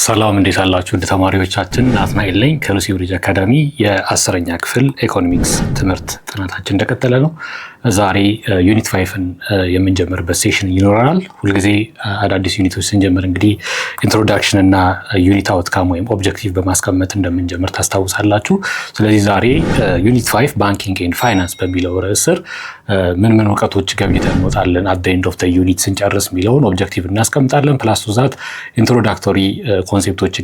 ሰላም እንዴት አላችሁ? እንደ ተማሪዎቻችን ናትናኤል ነኝ ከሉሲ ብሪጅ አካዳሚ የ10ኛ ክፍል ኢኮኖሚክስ ትምህርት ጥናታችን እንደቀጠለ ነው። ዛሬ ዩኒት 5ን የምንጀምርበት ሴሽን ይኖራል። ሁልጊዜ አዳዲስ ዩኒቶች ስንጀምር እንግዲህ ኢንትሮዳክሽን እና ዩኒት አውትካም ወይም ኦብጀክቲቭ በማስቀመጥ እንደምንጀምር ታስታውሳላችሁ። ስለዚህ ዛሬ ዩኒት 5 ባንኪንግ ኤንድ ፋይናንስ በሚለው ርዕስ ስር ምን እውቀቶች ገብይተን እንወጣለን አት ዘ ኤንድ ኦፍ ዘ ዩኒት ስንጨርስ የሚለውን ኦብጀክቲቭ እናስቀምጣለን። ፕላስ ቱ ዛት ኢንትሮዳክቶሪ ኮንሴፕቶችን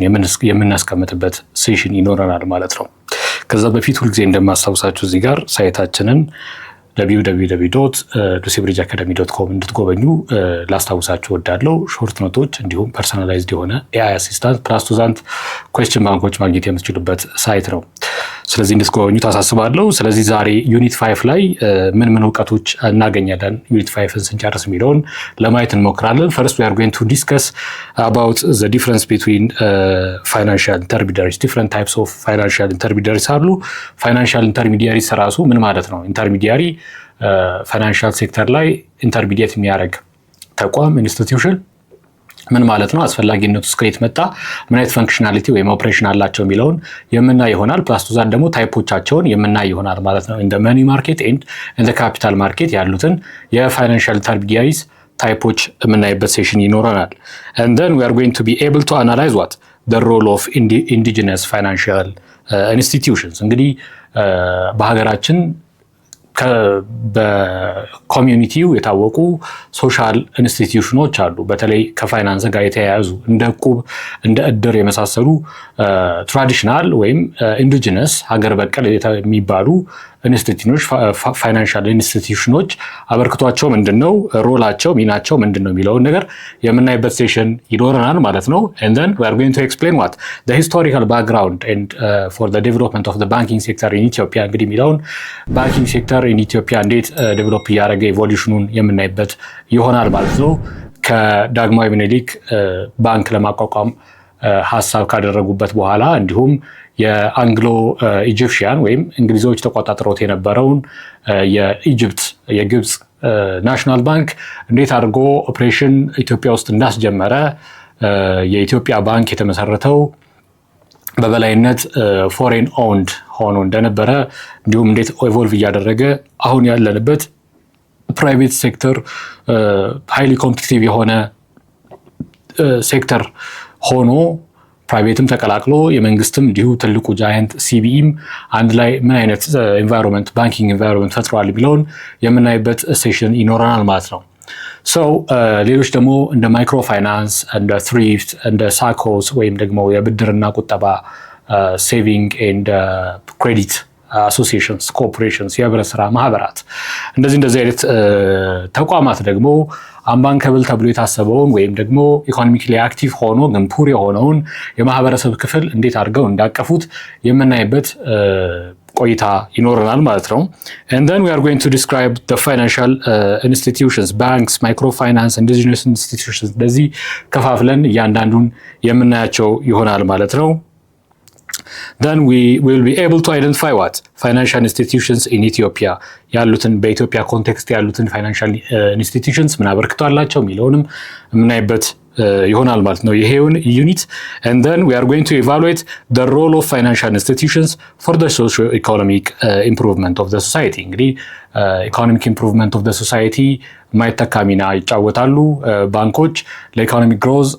የምናስቀምጥበት ሴሽን ይኖረናል ማለት ነው። ከዛ በፊት ሁልጊዜ እንደማስታውሳችሁ እዚህ ጋር ሳይታችንን www.lucybridgeacademy.com እንድትጎበኙ ላስታውሳችሁ ወዳለው ሾርት ኖቶች እንዲሁም ፐርሰናላይዝድ የሆነ ኤአይ አሲስታንት ፕላስ ቱ ዛት ኩዌስችን ባንኮች ማግኘት የምትችሉበት ሳይት ነው። ስለዚህ እንድትጎበኙ ታሳስባለሁ። ስለዚህ ዛሬ ዩኒት 5 ላይ ምን እውቀቶች እናገኛለን ዩኒት 5ን ስንጨርስ የሚለውን ለማየት እንሞክራለን። ፈርስት we are going to discuss about the difference between financial intermediaries. different types of financial intermediaries አሉ። financial intermediaries ራሱ ምን ማለት ነው? ኢንተርሚዲያሪ ፋይናንሻል ሴክተር ላይ ኢንተርሚዲየት የሚያደርግ ተቋም ኢንስቲትዩሽን ምን ማለት ነው? አስፈላጊነቱ እስከየት መጣ? ምን አይነት ፈንክሽናሊቲ ወይም ኦፕሬሽን አላቸው የሚለውን የምናይ ይሆናል። ፕላስ ቱ ዛት ደግሞ ታይፖቻቸውን የምናይ ይሆናል ማለት ነው። ኢን ዘ መኒ ማርኬት ኤንድ ኢን ዘ ካፒታል ማርኬት ያሉትን የፋይናንሻል ኢንተርሚዲያሪስ ታይፖች የምናይበት ሴሽን ይኖረናል። and then we are going to be able to analyze what the role of indigenous financial institutions. እንግዲህ በሀገራችን በኮሚዩኒቲው የታወቁ ሶሻል ኢንስቲትዩሽኖች አሉ። በተለይ ከፋይናንስ ጋር የተያያዙ እንደ ዕቁብ፣ እንደ እድር የመሳሰሉ ትራዲሽናል ወይም ኢንዲጂነስ ሀገር በቀል የሚባሉ ኢንስቲትዩሽኖች ፋይናንሻል ኢንስቲትዩሽኖች አበርክቷቸው ምንድነው፣ ሮላቸው፣ ሚናቸው ምንድነው የሚለውን ነገር የምናይበት ሴሽን ይኖረናል ማለት ነው። and then we are going to explain what the historical background and for the development of the banking sector in Ethiopia እንግዲህ የሚለውን ባንኪንግ ሴክተር in Ethiopia እንዴት ዴቨሎፕ እያደረገ ኢቮሉሽኑን የምናይበት ይሆናል ማለት ነው። ከዳግማዊ ምኒልክ ባንክ ለማቋቋም ሀሳብ ካደረጉበት በኋላ እንዲሁም የአንግሎ ኢጂፕሽያን ወይም እንግሊዞች ተቆጣጥሮት የነበረውን የግብፅ ናሽናል ባንክ እንዴት አድርጎ ኦፕሬሽን ኢትዮጵያ ውስጥ እንዳስጀመረ፣ የኢትዮጵያ ባንክ የተመሰረተው በበላይነት ፎሬን ኦውንድ ሆኖ እንደነበረ፣ እንዲሁም እንዴት ኢቮልቭ እያደረገ አሁን ያለንበት ፕራይቬት ሴክተር ሃይሊ ኮምፒቲቲቭ የሆነ ሴክተር ሆኖ ፕራይቬትም ተቀላቅሎ የመንግስትም እንዲሁ ትልቁ ጃይንት ሲቢኢም አንድ ላይ ምን አይነት ኤንቫይሮንመንት ባንኪንግ ኤንቫይሮንመንት ፈጥሯል የሚለውን የምናይበት ሴሽን ይኖረናል ማለት ነው። ሌሎች ደግሞ እንደ ማይክሮ ፋይናንስ፣ እንደ ትሪፍት፣ እንደ ሳኮስ ወይም ደግሞ የብድርና ቁጠባ ሴቪንግ ኤንድ ክሬዲት አሶሲዬሽንስ፣ ኮርፖሬሽንስ፣ የህብረት ስራ ማህበራት እንደዚህ አይነት ተቋማት ደግሞ አንባንከብል ተብሎ የታሰበውን ወይም ደግሞ ኢኮኖሚክሊ አክቲቭ ሆኖ ግን ፑር የሆነውን የማህበረሰብ ክፍል እንዴት አድርገው እንዳቀፉት የምናይበት ቆይታ ይኖረናል ማለት ነው። and then we are going to describe the financial institutions, banks, microfinance, indigenous institutions እንደዚህ ከፋፍለን እያንዳንዱን የምናያቸው ይሆናል ማለት ነው። then we will be able to identify what financial institutions in Ethiopia ያሉትን በኢትዮጵያ ኮንቴክስት ያሉትን ፋይናንሻል ኢንስቲትዩሽንስ ምን አበርክቷላቸው የሚለውንም የምናይበት ይሆናል ማለት ነው ይሄውን ዩኒት። and then we are going to evaluate the role of financial institutions for the socio-economic improvement of the society. እንግዲህ ኢኮኖሚክ ኢምፕሩቭመንት ኦፍ ዘ ሶሳይቲ ማይተካ ሚና ይጫወታሉ ባንኮች ለኢኮኖሚክ ግሮዝ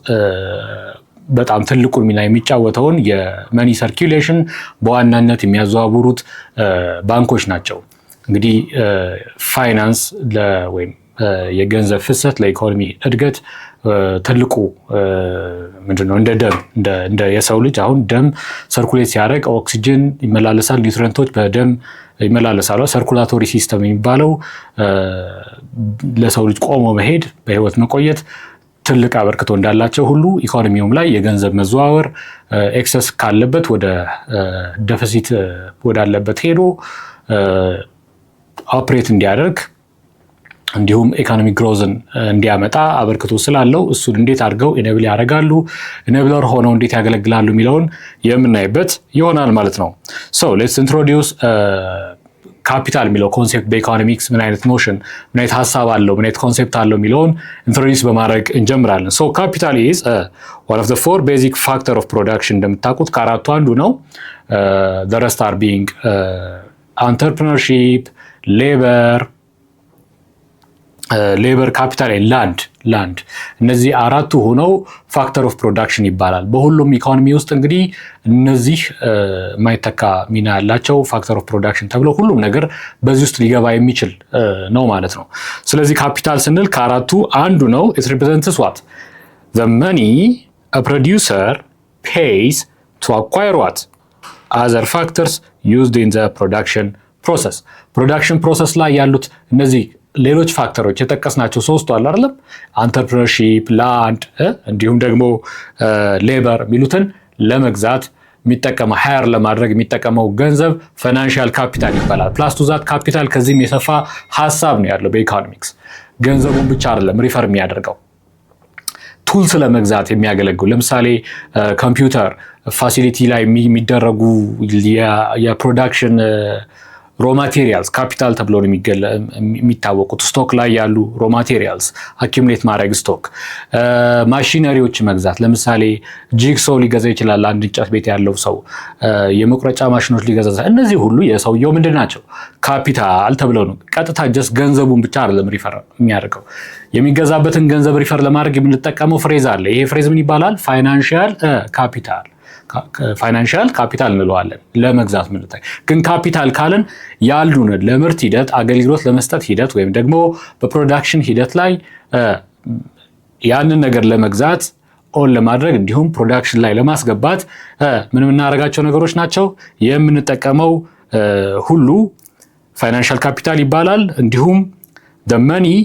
በጣም ትልቁን ሚና የሚጫወተውን የመኒ ሰርኪዩሌሽን በዋናነት የሚያዘዋውሩት ባንኮች ናቸው። እንግዲህ ፋይናንስ ወይም የገንዘብ ፍሰት ለኢኮኖሚ እድገት ትልቁ ምንድነው? እንደ ደም እንደ የሰው ልጅ አሁን ደም ሰርኩሌት ሲያደርግ ኦክሲጅን ይመላለሳል፣ ኒውትሪየንቶች በደም ይመላለሳሉ። ሰርኩላቶሪ ሲስተም የሚባለው ለሰው ልጅ ቆሞ መሄድ በህይወት መቆየት ትልቅ አበርክቶ እንዳላቸው ሁሉ ኢኮኖሚውም ላይ የገንዘብ መዘዋወር ኤክሰስ ካለበት ወደ ዴፊሲት ወዳለበት ሄዶ ኦፕሬት እንዲያደርግ እንዲሁም ኢኮኖሚክ ግሮዝን እንዲያመጣ አበርክቶ ስላለው እሱን እንዴት አድርገው ኢኔብል ያደርጋሉ፣ ኢኔብለር ሆነው እንዴት ያገለግላሉ የሚለውን የምናይበት ይሆናል ማለት ነው። so let's introduce ካፒታል የሚለው ኮንሴፕት በኢኮኖሚክስ ምን አይነት ኖሽን፣ ምን አይነት ሀሳብ አለው፣ ምን አይነት ኮንሴፕት አለው የሚለውን ኢንትሮዲውስ በማድረግ እንጀምራለን። ሶ ካፒታል ኢዝ one of the four basic factor of production እንደምታውቁት ከአራቱ አንዱ ነው። the rest are being entrepreneurship, ሌበር ካፒታል፣ ላንድ እነዚህ አራቱ ሆነው ፋክተር ኦፍ ፕሮዳክሽን ይባላል። በሁሉም ኢኮኖሚ ውስጥ እንግዲህ እነዚህ የማይተካ ሚና ያላቸው ፋክተር ኦፍ ፕሮዳክሽን ተብሎ ሁሉም ነገር በዚህ ውስጥ ሊገባ የሚችል ነው ማለት ነው። ስለዚህ ካፒታል ስንል ከአራቱ አንዱ ነው። ኢት ሪፕሬዘንትስ ዋት ዘ መኒ አ ፕሮዲውሰር ፔይስ ቱ አኳየር ዋት አዘር ፋክተርስ ዩዝድ ኢን ዘ ፕሮዳክሽን ፕሮሰስ። ፕሮዳክሽን ፕሮሰስ ላይ ያሉት እነዚህ ሌሎች ፋክተሮች የጠቀስናቸው ሶስቱ አለ አይደለም፣ አንተርፕረነርሺፕ፣ ላንድ እንዲሁም ደግሞ ሌበር የሚሉትን ለመግዛት የሚጠቀመው ሃየር ለማድረግ የሚጠቀመው ገንዘብ ፋይናንሻል ካፒታል ይባላል። ፕላስ ቱ ዛት ካፒታል ከዚህም የሰፋ ሀሳብ ነው ያለው በኢኮኖሚክስ። ገንዘቡን ብቻ አይደለም ሪፈር የሚያደርገው ቱልስ ለመግዛት የሚያገለግሉ ለምሳሌ ኮምፒውተር ፋሲሊቲ ላይ የሚደረጉ የፕሮዳክሽን ሮ ማቴሪያልስ ካፒታል ተብሎ ነው የሚታወቁት። ስቶክ ላይ ያሉ ሮ ማቴሪያልስ አኪሙሌት ማድረግ ስቶክ፣ ማሽነሪዎች መግዛት ለምሳሌ ጂግሶ ሊገዛ ይችላል አንድ እንጨት ቤት ያለው ሰው፣ የመቁረጫ ማሽኖች ሊገዛ። እነዚህ ሁሉ የሰውየው ምንድን ናቸው? ካፒታል ተብለው ነው። ቀጥታ ጀስት ገንዘቡን ብቻ አይደለም ሪፈር የሚያደርገው። የሚገዛበትን ገንዘብ ሪፈር ለማድረግ የምንጠቀመው ፍሬዝ አለ። ይሄ ፍሬዝ ምን ይባላል? ፋይናንሻል ካፒታል። ፋይናንሻል ካፒታል እንለዋለን ለመግዛት ምንታይ። ግን ካፒታል ካልን ያሉን ለምርት ሂደት አገልግሎት ለመስጠት ሂደት ወይም ደግሞ በፕሮዳክሽን ሂደት ላይ ያንን ነገር ለመግዛት ኦን ለማድረግ እንዲሁም ፕሮዳክሽን ላይ ለማስገባት ምን የምናደርጋቸው ነገሮች ናቸው የምንጠቀመው ሁሉ ፋይናንሻል ካፒታል ይባላል። እንዲሁም the money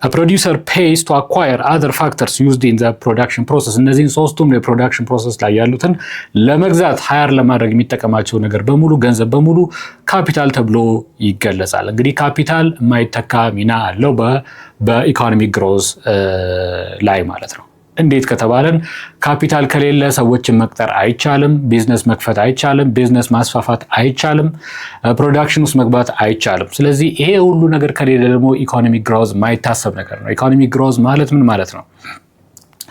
a producer pays to acquire other factors used in the production process። እነዚህን ሶስቱም የፕሮዳክሽን ፕሮሰስ ላይ ያሉትን ለመግዛት ሃየር ለማድረግ የሚጠቀማቸው ነገር በሙሉ ገንዘብ በሙሉ ካፒታል ተብሎ ይገለጻል። እንግዲህ ካፒታል የማይተካ ሚና አለው በኢኮኖሚክ ግሮዝ ላይ ማለት ነው። እንዴት ከተባለን ካፒታል ከሌለ ሰዎችን መቅጠር አይቻልም፣ ቢዝነስ መክፈት አይቻልም፣ ቢዝነስ ማስፋፋት አይቻልም፣ ፕሮዳክሽን ውስጥ መግባት አይቻልም። ስለዚህ ይሄ ሁሉ ነገር ከሌለ ደግሞ ኢኮኖሚክ ግሮዝ ማይታሰብ ነገር ነው። ኢኮኖሚክ ግሮዝ ማለት ምን ማለት ነው?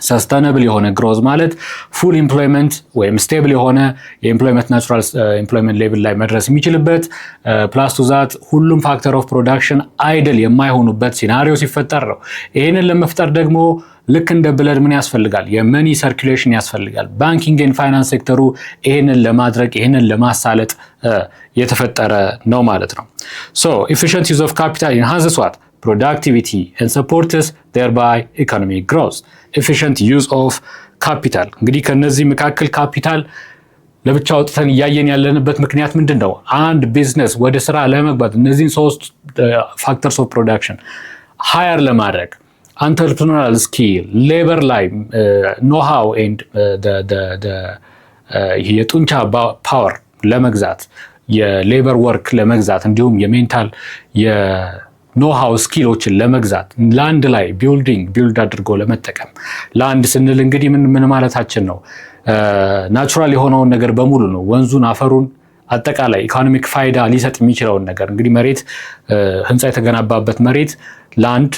ሰስተነብል የሆነ ግሮዝ ማለት ፉል ኢምፕሎይመንት ወይም ስቴብል የሆነ የኢምፕሎይመንት ናቹራል ኢምፕሎይመንት ሌቭል ላይ መድረስ የሚችልበት ፕላስ ቱ ዛት ሁሉም ፋክተር ኦፍ ፕሮዳክሽን አይድል የማይሆኑበት ሲናሪዮ ሲፈጠር ነው። ይህንን ለመፍጠር ደግሞ ልክ እንደ ብለድ ምን ያስፈልጋል? የመኒ ሰርኩሌሽን ያስፈልጋል። ባንኪንግ ኤንድ ፋይናንስ ሴክተሩ ይህንን ለማድረግ ይህንን ለማሳለጥ የተፈጠረ ነው ማለት ነው። ሶ ኤፊሽንት ዩዝ ኦፍ ካፒታል ኢንሃንስስ ዋት productivity and supports thereby economic growth. efficient use of capital እንግዲህ ከነዚህ መካከል ካፒታል ለብቻ አውጥተን እያየን ያለንበት ምክንያት ምንድነው? አንድ ቢዝነስ ወደ ስራ ለመግባት እነዚህን ሶስት ፋክተርስ ኦፍ ፕሮዳክሽን ሃየር ለማድረግ entrepreneurial skill, labor ላይ know-how and የጡንቻ ፓወር ለመግዛት የሌበር ወርክ ለመግዛት እንዲሁም የሜንታል የኖሃው ስኪሎችን ለመግዛት ላንድ ላይ ቢልድ አድርጎ ለመጠቀም ላንድ ስንል እንግዲህ ምን ማለታችን ነው? ናቹራል የሆነውን ነገር በሙሉ ነው። ወንዙን፣ አፈሩን፣ አጠቃላይ ኢኮኖሚክ ፋይዳ ሊሰጥ የሚችለውን ነገር እንግዲህ መሬት ህንፃ የተገነባበት መሬት ላንድ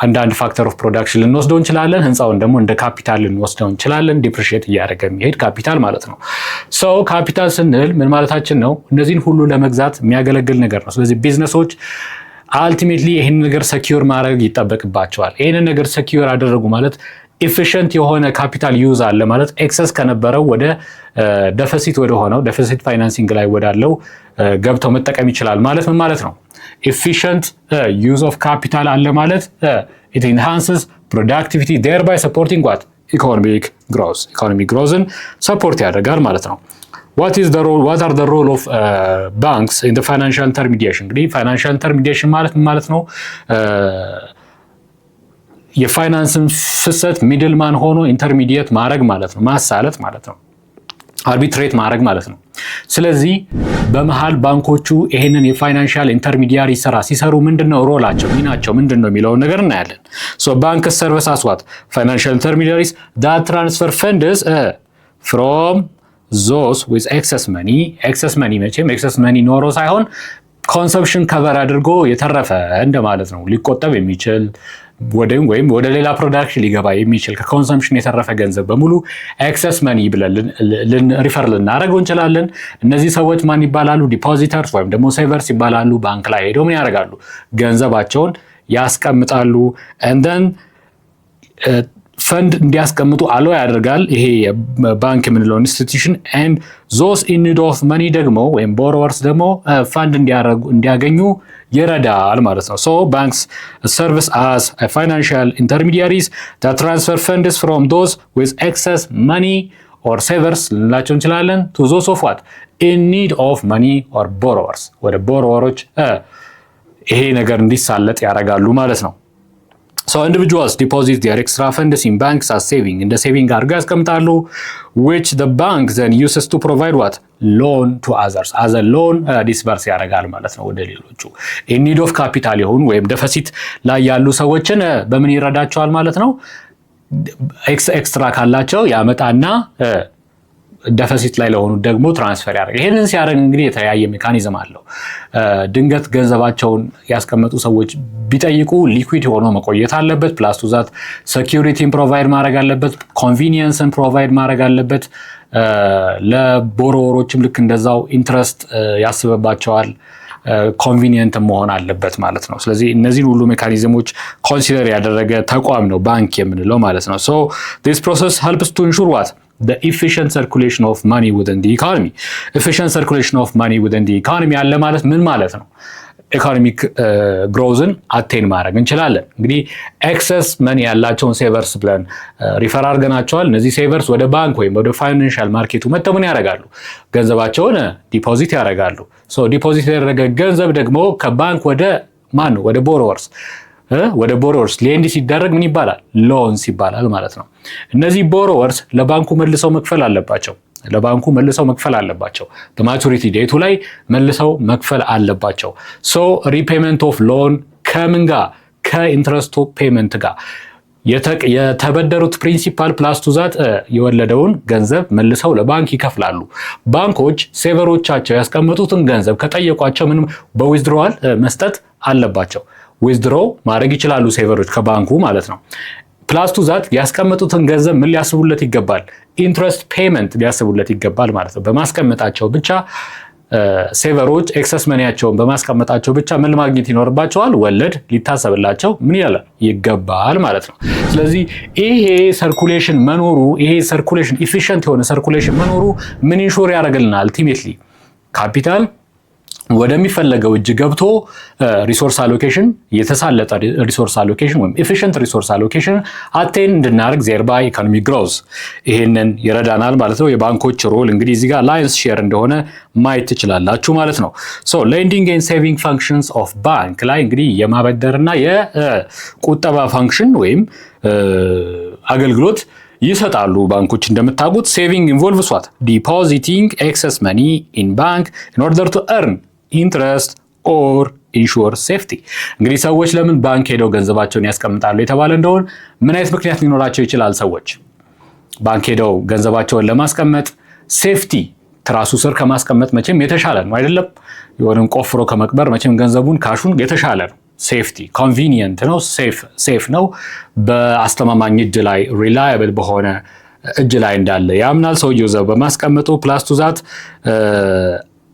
አንዳንድ ፋክተር ኦፍ ፕሮዳክሽን ልንወስደው እንችላለን። ህንፃውን ደግሞ እንደ ካፒታል ልንወስደው እንችላለን። ዲፕሪሺየት እያደረገ የሚሄድ ካፒታል ማለት ነው። ሶ ካፒታል ስንል ምን ማለታችን ነው? እነዚህን ሁሉ ለመግዛት የሚያገለግል ነገር ነው። ስለዚህ ቢዝነሶች አልቲሜትሊ ይህን ነገር ሰኪዩር ማድረግ ይጠበቅባቸዋል። ይህንን ነገር ሰኪዩር አደረጉ ማለት ኢፊሽንት የሆነ ካፒታል ዩዝ አለ ማለት ኤክሰስ ከነበረው ወደ ደፊሲት ወደ ሆነው ደፊሲት ፋይናንሲንግ ላይ ወዳለው ገብተው መጠቀም ይችላል ማለት ምን ማለት ነው? efficient use of capital አለ ማለት it enhances productivity thereby supporting what economic growth economic growthን support ያደርጋል ማለት ነው። what are the role of banks in the financial intermediation? እንግዲህ financial intermediation ማለት ነው የፋይናንስን ፍሰት ሚድልማን ሆኖ ኢንተርሚዲየት ማድረግ ማለት ነው፣ ማሳለጥ ማለት ነው፣ አርቢትሬት ማድረግ ማለት ነው። ስለዚህ በመሃል ባንኮቹ ይሄንን የፋይናንሻል ኢንተርሚዲያሪ ስራ ሲሰሩ ምንድነው ሮላቸው፣ ሚናቸው ምንድነው የሚለውን ነገር እናያለን። ሶ ባንክ ሰርቪስ አስ ዋት ፋይናንሻል ኢንተርሚዲያሪስ that transfer funds from those with excess money መቼም excess money ኖሮ ሳይሆን ኮንሰምፕሽን ከቨር አድርጎ የተረፈ እንደማለት ነው። ሊቆጠብ የሚችል ወይም ወደ ሌላ ፕሮዳክሽን ሊገባ የሚችል ከኮንሰምፕሽን የተረፈ ገንዘብ በሙሉ ኤክሰስ መኒ ብለን ሪፈር ልናደርገው እንችላለን። እነዚህ ሰዎች ማን ይባላሉ? ዲፖዚተርስ ወይም ደግሞ ሴቨርስ ይባላሉ። ባንክ ላይ ሄደው ምን ያደርጋሉ? ገንዘባቸውን ያስቀምጣሉ። እንደን ፈንድ እንዲያስቀምጡ አለው ያደርጋል ይሄ ባንክ የምንለው ኢንስቲትዩሽን። ኤንድ ዞስ ኢን ኒድ ኦፍ መኒ ደግሞ ወይም ቦሮወርስ ደግሞ ፈንድ እንዲያገኙ ይረዳል ማለት ነው። ሶ ባንክስ ሰርቪስ አስ ፋይናንሻል ኢንተርሚዲያሪስ ዳት ትራንስፈር ፈንድስ ፍሮም ዶዝ ዊዝ ኤክሰስ መኒ ኦር ሴቨርስ ልንላቸው እንችላለን ቱ ዞስ ኦፍ ዋት ኢን ኒድ ኦፍ መኒ ኦር ቦሮወርስ፣ ወደ ቦሮወሮች ይሄ ነገር እንዲሳለጥ ያደርጋሉ ማለት ነው። So individuals deposit their extra funds in banks as saving, እንደ saving አድርገው ያስቀምጣሉ, which the bank then uses to provide what loan to others, as a loan disburse ያደርጋል ማለት ነው ወደ ሌሎቹ in need of capital የሆኑ ወይም ደፈሲት ላይ ያሉ ሰዎችን በምን ይረዳቸዋል ማለት ነው? ኤክስትራ ካላቸው ያመጣና ደፈሲት ላይ ለሆኑ ደግሞ ትራንስፈር ያደርጋል። ይሄንን ሲያደርግ እንግዲህ የተለያየ ሜካኒዝም አለው። ድንገት ገንዘባቸውን ያስቀመጡ ሰዎች ቢጠይቁ ሊኩዊድ ሆኖ መቆየት አለበት። ፕላስ ቱ ዛት ሴኩሪቲን ፕሮቫይድ ማድረግ አለበት። ኮንቪኒየንስን ፕሮቫይድ ማድረግ አለበት። ለቦሮወሮችም ልክ እንደዛው ኢንትረስት ያስበባቸዋል። ኮንቪኒየንት መሆን አለበት ማለት ነው። ስለዚህ እነዚህን ሁሉ ሜካኒዝሞች ኮንሲደር ያደረገ ተቋም ነው ባንክ የምንለው ማለት ነው። So this process helps to ensure what the efficient circulation of money within the economy. Efficient circulation of money within the economy አለ ማለት ምን ማለት ነው? ኢኮኖሚክ ግሮዝን አቴን ማድረግ እንችላለን። እንግዲህ ኤክሰስ መኒ ያላቸውን ሴቨርስ ብለን ሪፈር አድርገናቸዋል። እነዚህ ሴቨርስ ወደ ባንክ ወይም ወደ ፋይናንሻል ማርኬቱ መጥተው ምን ያደርጋሉ? ገንዘባቸውን ዲፖዚት ያደርጋሉ። ሶ ዲፖዚት ያደረገ ገንዘብ ደግሞ ከባንክ ወደ ማን ነው? ወደ ቦሮወርስ ሌንድ ሲደረግ ምን ይባላል? ሎንስ ይባላል ማለት ነው። እነዚህ ቦሮወርስ ለባንኩ መልሰው መክፈል አለባቸው። በማቹሪቲ ዴቱ ላይ መልሰው መክፈል አለባቸው። ሶ ሪፔመንት ኦፍ ሎን ከምን ጋር? ከኢንትረስት ፔመንት ጋር የተበደሩት ፕሪንሲፓል ፕላስ ቱ ዛት የወለደውን ገንዘብ መልሰው ለባንክ ይከፍላሉ። ባንኮች ሴቨሮቻቸው ያስቀመጡትን ገንዘብ ከጠየቋቸው ምንም በዊዝድሮዋል መስጠት አለባቸው። ዊዝድሮ ማድረግ ይችላሉ ሴቨሮች ከባንኩ ማለት ነው። ፕላስ ቱ ዛት ያስቀመጡትን ገንዘብ ምን ሊያስቡለት ይገባል? ኢንትረስት ፔመንት ሊያስቡለት ይገባል ማለት ነው። በማስቀመጣቸው ብቻ ሴቨሮች ኤክሰስ መኒያቸውን በማስቀመጣቸው ብቻ ምን ማግኘት ይኖርባቸዋል? ወለድ ሊታሰብላቸው ምን ይላል? ይገባል ማለት ነው። ስለዚህ ይሄ ሰርኩሌሽን መኖሩ ኢፊሽንት የሆነ ሰርኩሌሽን መኖሩ ምን ኢንሹር ያደርግልናል? አልቲሜትሊ ካፒታል ወደሚፈለገው እጅ ገብቶ ሪሶርስ አሎኬሽን የተሳለጠ ሪሶርስ አሎኬሽን ወይም ኤፊሽንት ሪሶርስ አሎኬሽን አቴን እንድናደርግ ዜርባይ ኢኮኖሚ ግሮዝ ይሄንን ይረዳናል ማለት ነው። የባንኮች ሮል እንግዲህ እዚህ ጋር ላይንስ ሼር እንደሆነ ማየት ትችላላችሁ ማለት ነው። ሶ ሌንዲንግ ኤንድ ሴቪንግ ፋንክሽንስ ኦፍ ባንክ ላይ እንግዲህ የማበደርና የቁጠባ ፋንክሽን ወይም አገልግሎት ይሰጣሉ ባንኮች እንደምታውቁት። ሴቪንግ ኢንቮልቭስ ዋት ዲፖዚቲንግ ኤክሰስ መኒ ኢን ባንክ ኢን ኦርደር ቱ ኤርን ኢንትረስት ኦር ኢንሹር ሴፍቲ። እንግዲህ ሰዎች ለምን ባንክ ሄደው ገንዘባቸውን ያስቀምጣሉ የተባለ እንደሆነ ምን አይነት ምክንያት ሊኖራቸው ይችላል? ሰዎች ባንክ ሄደው ገንዘባቸውን ለማስቀመጥ ሴፍቲ ትራሱ ስር ከማስቀመጥ መቼም የተሻለ ነው አይደለም? የሆነን ቆፍሮ ከመቅበር መቼም ገንዘቡን ካሹን የተሻለ ነው። ሴፍቲ ኮንቪኒየንት ነው፣ ሴፍ ነው። በአስተማማኝ እጅ ላይ ሪላያብል በሆነ እጅ ላይ እንዳለ ያምናል ሰውየው ዘው በማስቀመጡ። ፕላስ ቱ ዛት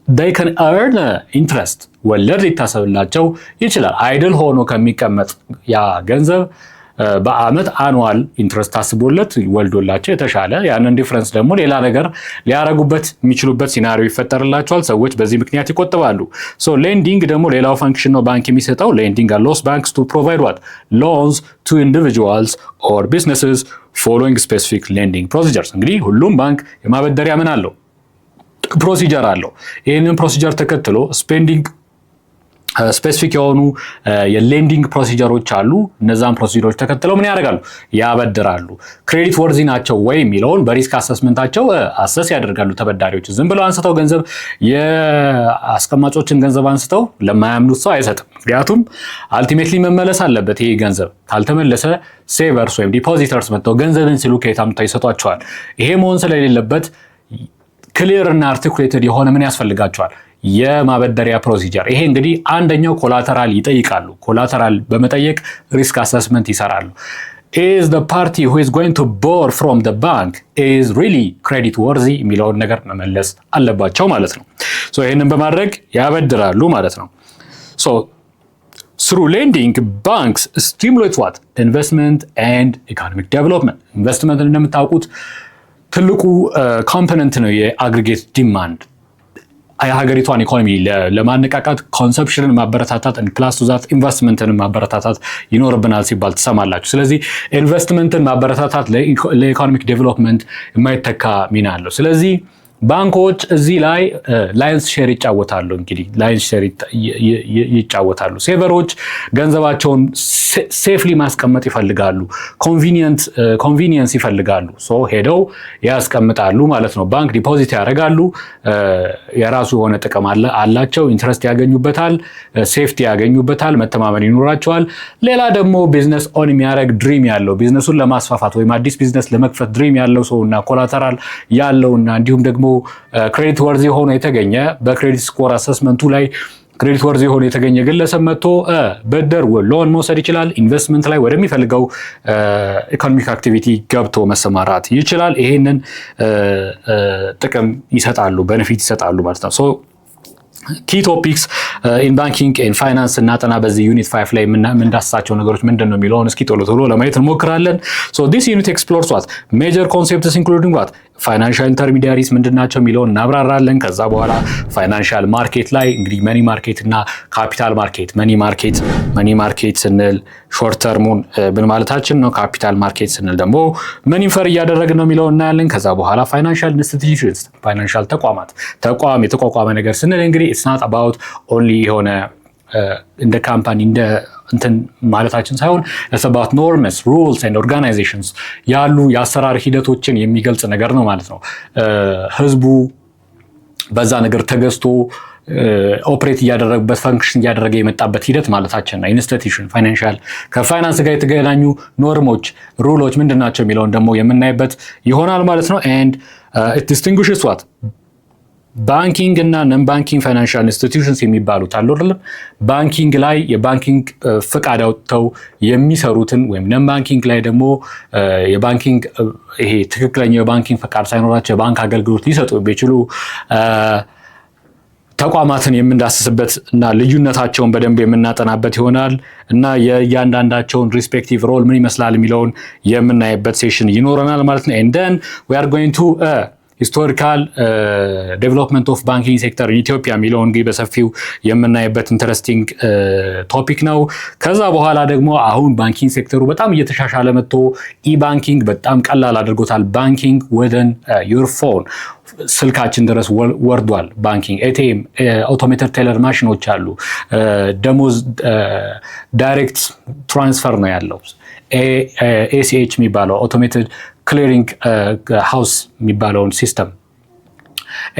they can earn interest ወለድ ሊታሰብላቸው ይችላል። አይድል ሆኖ ከሚቀመጥ ያ ገንዘብ በአመት አኑዋል ኢንትረስት ታስቦለት ወልዶላቸው የተሻለ ያንን ዲፍረንስ ደግሞ ሌላ ነገር ሊያረጉበት የሚችሉበት ሲናሪዮ ይፈጠርላቸዋል። ሰዎች በዚህ ምክንያት ይቆጥባሉ። ሶ ሌንዲንግ ደግሞ ሌላው ፋንክሽን ነው ባንክ የሚሰጠው። ሌንዲንግ allows banks to provide what loans to individuals or businesses following specific lending procedures። እንግዲህ ሁሉም ባንክ የማበደሪያ ምን አለው? ፕሮሲጀር አለው። ይህንን ፕሮሲጀር ተከትሎ ስፔሲፊክ የሆኑ የሌንዲንግ ፕሮሲጀሮች አሉ። እነዛን ፕሮሲጀሮች ተከትለው ምን ያደርጋሉ? ያበድራሉ። ክሬዲት ወርዚ ናቸው ወይ የሚለውን በሪስክ አሰስመንታቸው አሰስ ያደርጋሉ ተበዳሪዎች። ዝም ብለው አንስተው ገንዘብ የአስቀማጮችን ገንዘብ አንስተው ለማያምኑት ሰው አይሰጥም። ምክንያቱም አልቲሜትሊ መመለስ አለበት። ይሄ ገንዘብ ካልተመለሰ ሴቨርስ ወይም ዲፖዚተርስ መጥተው ገንዘብን ሲሉ ከየት አምጥተው ይሰጧቸዋል። ይሄ መሆን ስለሌለበት ክሊር እና አርቲኩሌትድ የሆነ ምን ያስፈልጋቸዋል? የማበደሪያ ፕሮሲጀር። ይሄ እንግዲህ አንደኛው ኮላተራል ይጠይቃሉ። ኮላተራል በመጠየቅ ሪስክ አሰስመንት ይሰራሉ። is the party who is going to borrow from the bank is really credit worthy የሚለውን ነገር መመለስ አለባቸው ማለት ነው። ሶ ይሄንን በማድረግ ያበድራሉ ማለት ነው። ሶ through lending banks stimulate what investment and economic development. ኢንቨስትመንት እንደምታውቁት ትልቁ ኮምፖነንት ነው የአግሪጌት ዲማንድ። የሀገሪቷን ኢኮኖሚ ለማነቃቃት ኮንሰፕሽንን ማበረታታት ፕላስ ቱ ዛት ኢንቨስትመንትን ማበረታታት ይኖርብናል ሲባል ትሰማላችሁ። ስለዚህ ኢንቨስትመንትን ማበረታታት ለኢኮኖሚክ ዴቨሎፕመንት የማይተካ ሚና አለው። ስለዚህ ባንኮች እዚህ ላይ ላይንስ ሼር ይጫወታሉ። እንግዲህ ላይንስ ሼር ይጫወታሉ። ሴቨሮች ገንዘባቸውን ሴፍሊ ማስቀመጥ ይፈልጋሉ። ኮንቪኒየንስ ይፈልጋሉ። ሶ ሄደው ያስቀምጣሉ ማለት ነው። ባንክ ዲፖዚት ያደርጋሉ። የራሱ የሆነ ጥቅም አላቸው። ኢንትረስት ያገኙበታል፣ ሴፍቲ ያገኙበታል፣ መተማመን ይኖራቸዋል። ሌላ ደግሞ ቢዝነስ ኦን የሚያደርግ ድሪም ያለው ቢዝነሱን ለማስፋፋት ወይም አዲስ ቢዝነስ ለመክፈት ድሪም ያለው ሰውና ኮላተራል ያለውና እንዲሁም ደግሞ ክሬዲት ወርዚ ሆኖ የተገኘ በክሬዲት ስኮር አሰስመንቱ ላይ ክሬዲት ወርዚ ሆኖ የተገኘ ግለሰብ መጥቶ ብድር ሎን መውሰድ ይችላል። ኢንቨስትመንት ላይ ወደሚፈልገው ኢኮኖሚክ አክቲቪቲ ገብቶ መሰማራት ይችላል። ይሄንን ጥቅም ይሰጣሉ፣ ቤኔፊት ይሰጣሉ ማለት ነው። ሶ ኪ ቶፒክስ ኢን ባንኪንግ ኤንድ ፋይናንስ እናጠና በዚህ ዩኒት 5 ላይ የምንዳስሳቸው ነገሮች ምንድን ነው የሚለውን እስኪ ቶሎ ለማየት እንሞክራለን። ሶ ዲስ ዩኒት ኤክስፕሎርስ ዋት ሜጀር ኮንሴፕትስ ኢንክሉዲንግ ዋት ፋይናንሻል ኢንተርሚዲያሪስ ምንድናቸው የሚለውን እናብራራለን። ከዛ በኋላ ፋይናንሻል ማርኬት ላይ እንግዲህ መኒ ማርኬት እና ካፒታል ማርኬት መኒ ማርኬት ስንል ሾርት ተርሙን ምን ማለታችን ነው፣ ካፒታል ማርኬት ስንል ደግሞ ምን ኢንፈር እያደረግን ነው የሚለውን እናያለን። ከዛ በኋላ ፋይናንሻል ኢንስቲትዩሽንስ ፋይናንሻል ተቋም የተቋቋመ ነገር ስንል እንግዲህ ኢትስ ናት አባውት ኦንሊ የሆነ እንደ ካምፓኒ እንደ እንትን ማለታችን ሳይሆን it's about norms, rules and organizations ያሉ የአሰራር ሂደቶችን የሚገልጽ ነገር ነው ማለት ነው። ህዝቡ በዛ ነገር ተገዝቶ ኦፕሬት እያደረገበት ፈንክሽን እያደረገ የመጣበት ሂደት ማለታችን ነው። ኢንስቲትዩሽን ፋይናንሻል ከፋይናንስ ጋር የተገናኙ ኖርሞች፣ ሩሎች ምንድናቸው የሚለውን ደግሞ የምናይበት ይሆናል ማለት ነው። and it distinguishes what ባንኪንግ እና ነን ባንኪንግ ፋይናንሻል ኢንስቲትዩሽንስ የሚባሉት አሉ አይደለም። ባንኪንግ ላይ የባንኪንግ ፍቃድ አውጥተው የሚሰሩትን ወይም ነን ባንኪንግ ላይ ደግሞ የባንኪንግ ይሄ ትክክለኛው የባንኪንግ ፍቃድ ሳይኖራቸው የባንክ አገልግሎት ሊሰጡ ቢችሉ ተቋማትን የምንዳስስበት እና ልዩነታቸውን በደንብ የምናጠናበት ይሆናል እና የእያንዳንዳቸውን ሪስፔክቲቭ ሮል ምን ይመስላል የሚለውን የምናይበት ሴሽን ይኖረናል ማለት ነው። and then we are going to ሂስቶሪካል ዴቨሎፕመንት ኦፍ ባንኪንግ ሴክተር ኢትዮጵያ የሚለውን እንግዲህ በሰፊው የምናይበት ኢንተረስቲንግ ቶፒክ ነው። ከዛ በኋላ ደግሞ አሁን ባንኪንግ ሴክተሩ በጣም እየተሻሻለ መጥቶ ኢባንኪንግ በጣም ቀላል አድርጎታል። ባንኪንግ ወደን ዩር ፎን ስልካችን ድረስ ወርዷል። ባንኪንግ ኤቲኤም፣ አውቶሜትድ ቴለር ማሽኖች አሉ። ደሞዝ ዳይሬክት ትራንስፈር ነው ያለው። ኤሲኤች የሚባለው አውቶሜትድ ክሊሪንግ ሃውስ የሚባለውን ሲስተም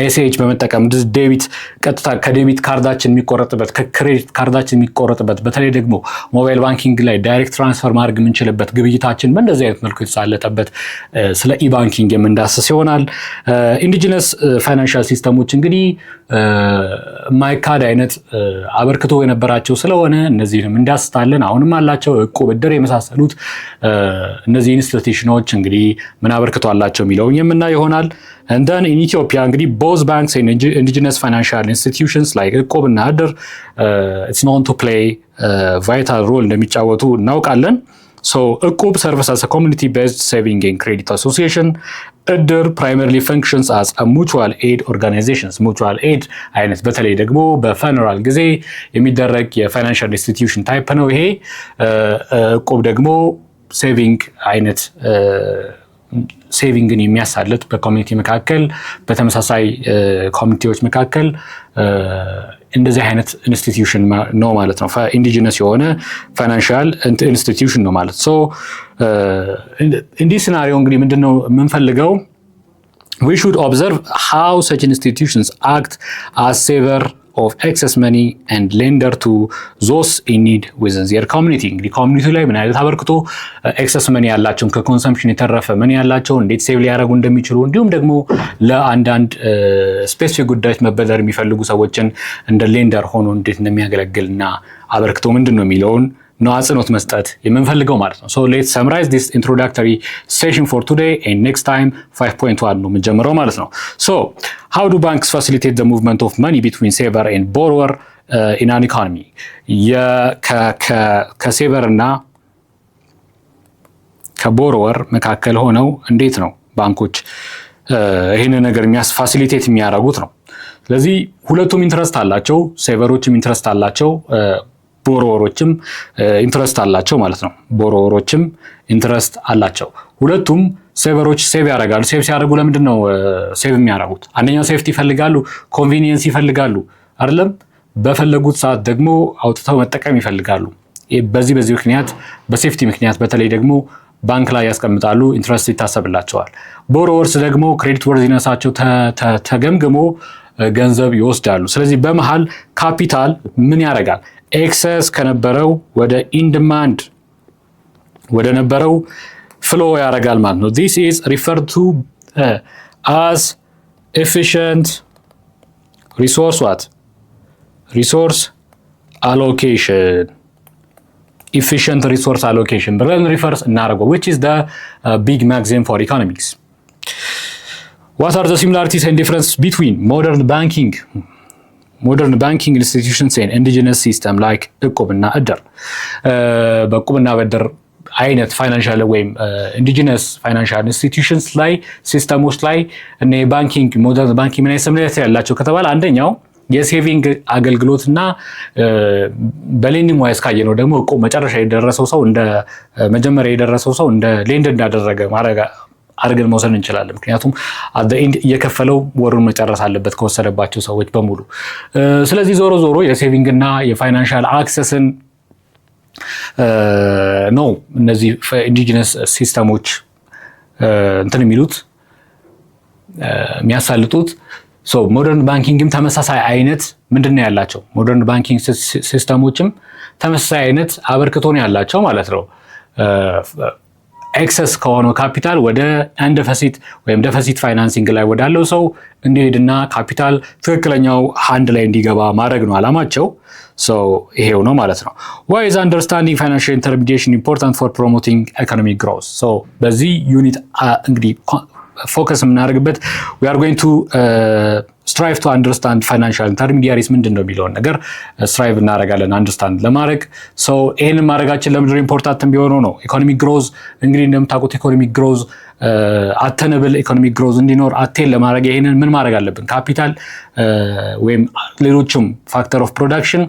ኤሲኤች በመጠቀም ዴቢት ቀጥታ ከዴቢት ካርዳችን የሚቆረጥበት ከክሬዲት ካርዳችን የሚቆረጥበት በተለይ ደግሞ ሞባይል ባንኪንግ ላይ ዳይሬክት ትራንስፈር ማድረግ የምንችልበት ግብይታችን በእንደዚህ አይነት መልኩ የተሳለጠበት ስለ ኢባንኪንግ የምንዳስስ ይሆናል። ኢንዲጂነስ ፋይናንሻል ሲስተሞች እንግዲህ ማይካድ አይነት አበርክቶ የነበራቸው ስለሆነ እነዚህንም እንዳስታለን። አሁንም አላቸው እቁብ፣ እድር የመሳሰሉት እነዚህ ኢንስቲትዩሽኖች እንግዲህ ምን አበርክቶ አላቸው የሚለውን የምናይ ይሆናል። and then in Ethiopia እንግዲህ both banks and indigenous financial institutions like እቁብ እና እድር it's known to play vital role እንደሚጫወቱ እናውቃለን። so እቁብ serves as a community based saving and credit association. እድር primarily functions as a mutual aid organizations mutual aid አይነት በተለይ ደግሞ በፌደራል ጊዜ የሚደረግ የፋይናንሻል ኢንስቲትዩሽን ታይፕ ነው። ይሄ እቁብ ደግሞ ሴቪንግ አይነት ሴቪንግን የሚያሳልጥ በኮሚኒቲ መካከል በተመሳሳይ ኮሚኒቲዎች መካከል እንደዚህ አይነት ኢንስቲትዩሽን ነው ማለት ነው። ኢንዲጂነስ የሆነ ፋይናንሻል ኢንስቲትዩሽን ነው ማለት ሶ እንዲህ ሲናሪዮ እንግዲህ ምንድነው የምንፈልገው? we should observe how such institutions act as saver of excess money and lender to those in need within their community። እንግዲህ ኮሚኒቲ ላይ ምን አይነት አበርክቶ ኤክሰስ መኒ ያላቸው ከኮንሰምፕሽን የተረፈ መኒ ያላቸው እንዴት ሴቭ ሊያደርጉ እንደሚችሉ እንዲሁም ደግሞ ለአንዳንድ ስፔሲፊክ ጉዳዮች መበደር የሚፈልጉ ሰዎችን እንደ ሌንደር ሆኖ እንዴት እንደሚያገለግልና አበርክቶ ምንድነው የሚለውን ነው አጽንኦት መስጠት የምንፈልገው ማለት ነው። So let's summarize this introductory session for today and next time 5.1 ነው የምንጀምረው ማለት ነው። So how do banks facilitate the movement of money between saver and borrower in an economy? ከሴቨር እና ከቦሮወር መካከል ሆነው እንዴት ነው ባንኮች ይሄን ነገር ፋሲሊቴት የሚያደርጉት ነው። ስለዚህ ሁለቱም ኢንትረስት አላቸው፣ ሴቨሮችም ኢንትረስት አላቸው፣ ቦሮወሮችም ኢንትረስት አላቸው ማለት ነው። ቦሮወሮችም ኢንትረስት አላቸው። ሁለቱም ሴቨሮች ሴቭ ያደርጋሉ። ሴቭ ሲያደርጉ ለምንድን ነው ሴቭ የሚያደርጉት? አንደኛው ሴፍቲ ይፈልጋሉ፣ ኮንቪኒየንስ ይፈልጋሉ አይደለም። በፈለጉት ሰዓት ደግሞ አውጥተው መጠቀም ይፈልጋሉ። በዚህ ምክንያት በሴፍቲ ምክንያት በተለይ ደግሞ ባንክ ላይ ያስቀምጣሉ፣ ኢንትረስት ይታሰብላቸዋል። ቦሮወርስ ደግሞ ክሬዲት ወርዚነሳቸው ተገምግሞ ገንዘብ ይወስዳሉ። ስለዚህ በመሃል ካፒታል ምን ያደርጋል? ኤክሰስ ከነበረው ወደ ኢንዲማንድ ወደ ነበረው ፍሎ ያደርጋል ማለት ነው። this is referred to as efficient resource allocation. efficient resource allocation ብለን ሪፈርስ እናደርገው which is the big maxim for economics. What are the similarities and differences between modern banking institutions and indigenous system like እቁብና እድር? በእቁብና በእድር አይነት ፋይናንሻል ወይም ኢንዲጂነስ ፋይናንሻል ኢንስቲትዩሽንስ ላይ ሲስተሞች ላይ እና የባንኪንግ ሞደርን ባንኪንግ ምን አይነት ያላቸው ከተባለ አንደኛው የሴቪንግ አገልግሎትና በሌንዲንግ ዋይስ ካየነው ደግሞ እቁብ መጨረሻ የደረሰው ሰው እንደ መጀመሪያ የደረሰው ሰው እንደ ሌንድ እንዳደረገ አድርገን መውሰድ እንችላለን። ምክንያቱም ኢንድ እየከፈለው ወሩን መጨረስ አለበት ከወሰደባቸው ሰዎች በሙሉ። ስለዚህ ዞሮ ዞሮ የሴቪንግ እና የፋይናንሻል አክሰስን ነው እነዚህ ኢንዲጂነስ ሲስተሞች እንትን የሚሉት የሚያሳልጡት። ሞደርን ባንኪንግም ተመሳሳይ አይነት ምንድነው ያላቸው? ሞደርን ባንኪንግ ሲስተሞችም ተመሳሳይ አይነት አበርክቶ ነው ያላቸው ማለት ነው። ኤክሰስ ከሆነው ካፒታል ወደ ደፈሲት ወይም ደፈሲት ፋይናንሲንግ ላይ ወዳለው ሰው እንዲሄድና ካፒታል ትክክለኛው ሃንድ ላይ እንዲገባ ማድረግ ነው አላማቸው። ይሄው ነው ማለት ነው። Why is understanding financial intermediation important for promoting economic growth? በዚህ ዩኒት እንግዲህ ፎከስ የምናደርግበት we are going to strive to understand financial intermediaries ምንድን ነው የሚለውን ነገር ስትራይቭ እናደርጋለን አንደርስታንድ ለማድረግ። ይህንን ማድረጋችን ለምንድን ነው ኢምፖርታንት ቢሆነው ነው። ኢኮኖሚክ ግሮዝ እንግዲህ እንደምታውቁት ኢኮኖሚክ ግሮዝ አተነብል ኢኮኖሚክ ግሮዝ እንዲኖር አቴን ለማድረግ ይህንን ምን ማድረግ አለብን? ካፒታል ወይም ሌሎችም ፋክተር ኦፍ ፕሮዳክሽን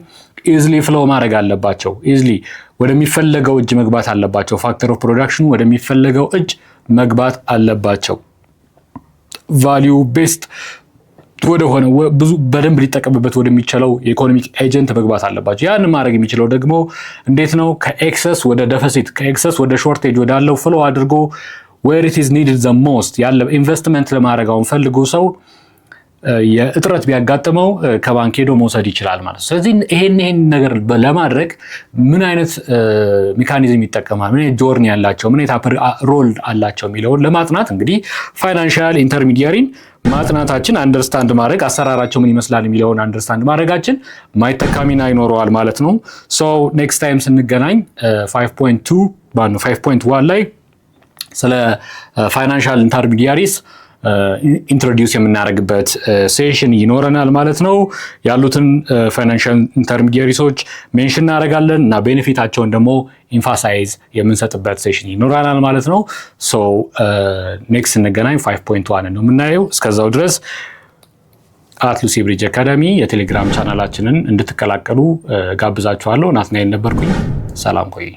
ኢዝሊ ፍሎ ማድረግ አለባቸው። ኢዝሊ ወደሚፈለገው እጅ መግባት አለባቸው። ፋክተር ኦፍ ፕሮዳክሽን ወደሚፈለገው እጅ መግባት አለባቸው። ቫልዩ ቤስድ ወደሆነ ብዙ በደንብ ሊጠቀምበት ወደሚችለው የኢኮኖሚክ ኤጀንት መግባት አለባቸው። ያን ማድረግ የሚችለው ደግሞ እንዴት ነው? ከኤክሰስ ወደ ደፊሲት ከኤክሰስ ወደ ሾርቴጅ ወዳለው ፍሎ አድርጎ where it is needed the most ያለ ኢንቨስትመንት ለማድረግ አሁን ፈልጎ ሰው የእጥረት ቢያጋጥመው ከባንክ ሄዶ መውሰድ ይችላል ማለት ነው። ስለዚህ ይሄን ነገር ለማድረግ ምን አይነት ሜካኒዝም ይጠቀማል፣ ምን አይነት ጆርኒ ያላቸው፣ ምን አይነት ሮል አላቸው የሚለውን ለማጥናት እንግዲህ ፋይናንሻል ኢንተርሚዲያሪን ማጥናታችን አንደርስታንድ ማድረግ አሰራራቸው ምን ይመስላል የሚለውን አንደርስታንድ ማድረጋችን ማይተካ ሚና ይኖረዋል ማለት ነው። ኔክስት ታይም ስንገናኝ 5.1 ላይ ስለ ፋይናንሻል ኢንተርሚዲያሪስ ኢንትሮዲዩስ የምናደርግበት ሴሽን ይኖረናል ማለት ነው። ያሉትን ፋይናንሻል ኢንተርሚዲያሪሶች ሜንሽን እናደርጋለን እና ቤኔፊታቸውን ደግሞ ኢንፋሳይዝ የምንሰጥበት ሴሽን ይኖረናል ማለት ነው። ኔክስት እንገናኝ 5.1 ነው የምናየው። እስከዛው ድረስ ሉሲ ብሪጅ አካዳሚ የቴሌግራም ቻናላችንን እንድትቀላቀሉ ጋብዛችኋለሁ። ናትናኤል ነበርኩኝ። ሰላም ቆይ።